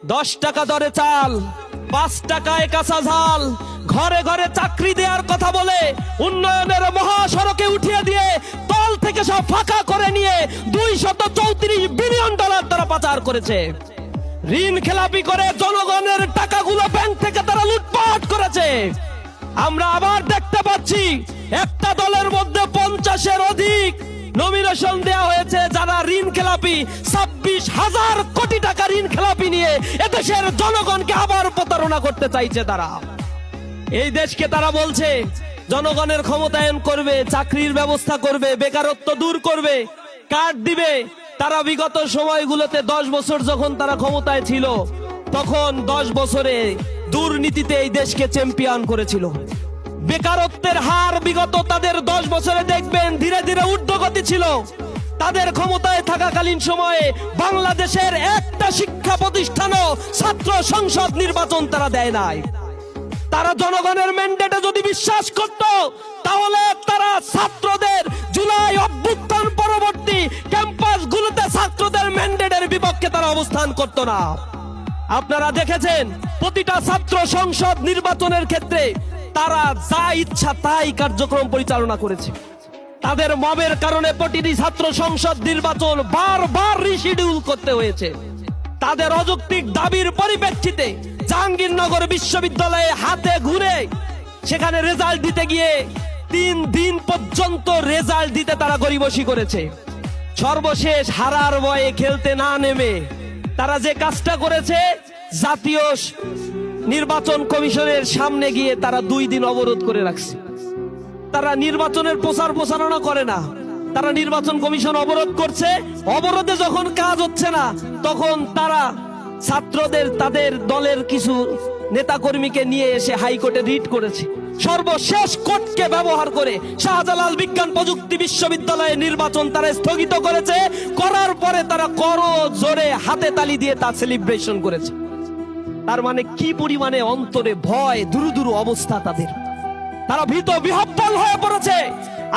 10 টাকা দরে চাল, 5 টাকায় কাঁচা ঝাল, ঘরে ঘরে চাকরি দেওয়ার কথা বলে উন্নয়নের মহাসড়কে উঠিয়ে দিয়ে তল থেকে সব ফাঁকা করে নিয়ে $234 বিলিয়ন তারা পাচার করেছে। ঋণ খেলাপি করে জনগণের টাকাগুলো ব্যাংক থেকে তারা লুটপাট করেছে। আমরা আবার দেখতে পাচ্ছি একটা দলের মধ্যে 50-এর অধিক নমিনেশন দেওয়া হয়েছে যারা ঋণ খেলাপি, 26,000 কোটি টাকা ঋণ খেলাপি নিয়ে এদেশের জনগণকে আবার প্রতারণা করতে চাইছে। তারা এই দেশকে তারা বলছে জনগণের ক্ষমতায়ন করবে, চাকরির ব্যবস্থা করবে, বেকারত্ব দূর করবে, কার্ড দিবে। তারা বিগত সময়গুলোতে 10 বছর যখন তারা ক্ষমতায় ছিল তখন 10 বছরে দুর্নীতিতে এই দেশকে চ্যাম্পিয়ন করেছিল। বেকারত্বের হার বিগত তাদের 10 বছরে দেখবেন ধীরে ধীরে ঊর্ধ্বগতি ছিল। তাদের ক্ষমতায় থাকাকালীন সময়ে বাংলাদেশের একটা শিক্ষা প্রতিষ্ঠানও ছাত্র সংসদ নির্বাচন তারা দেয় নাই। তারা জনগণের ম্যান্ডেটে যদি বিশ্বাস করত তাহলে তারা ছাত্রদের জুলাই অভ্যুত্থান পরবর্তী ক্যাম্পাসগুলোতে ছাত্রদের ম্যান্ডেটের বিপক্ষে তারা অবস্থান করত না। আপনারা দেখেছেন প্রতিটা ছাত্র সংসদ নির্বাচনের ক্ষেত্রে তারা যা ইচ্ছা তাই কার্যক্রম পরিচালনা করেছে। তাদের মবের কারণে প্রতিটি ছাত্র সংসদ নির্বাচন বারবার রিশিডিউল করতে হয়েছে। তাদের অযৌক্তিক দাবির পরিপ্রেক্ষিতে জাহাঙ্গীরনগর বিশ্ববিদ্যালয়ে হাতে ঘুরে সেখানে রেজাল্ট দিতে গিয়ে 3 দিন পর্যন্ত রেজাল্ট দিতে তারা গরিবসি করেছে। সর্বশেষ হারার ভয়ে খেলতে না নেমে তারা যে কাজটা করেছে, জাতীয় নির্বাচন কমিশনের সামনে গিয়ে তারা 2 দিন অবরোধ করে রাখছে। তারা নির্বাচনের প্রচারণা করে না, তারা নির্বাচন কমিশন অবরোধ করছে। অবরোধে যখন কাজ হচ্ছে না তখন তারা ছাত্রদের তাদের দলের কিছু নেতাকর্মীকে নিয়ে এসে হাইকোর্টে রিট করেছে। সর্বশেষ কোর্টকে ব্যবহার করে শাহজালাল বিজ্ঞান প্রযুক্তি বিশ্ববিদ্যালয়ে নির্বাচন তারা স্থগিত করেছে। করার পরে তারা করো জোরে হাতে তালি দিয়ে তা সেলিব্রেশন করেছে। তার মানে কি পরিমাণে অন্তরে ভয়, দুরু অবস্থা তাদের। তারা ভীত বিহ্বল হয়ে পড়েছে।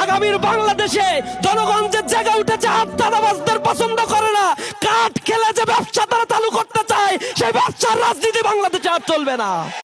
আগামীর বাংলাদেশে জনগণ যে জেগে উঠেছে, আত্মদাবাজদের পছন্দ করে না, কাঠ খেলে যে ব্যবসা তারা চালু করতে চায়, সেই ব্যবসার রাজনীতি বাংলাদেশে আর চলবে না।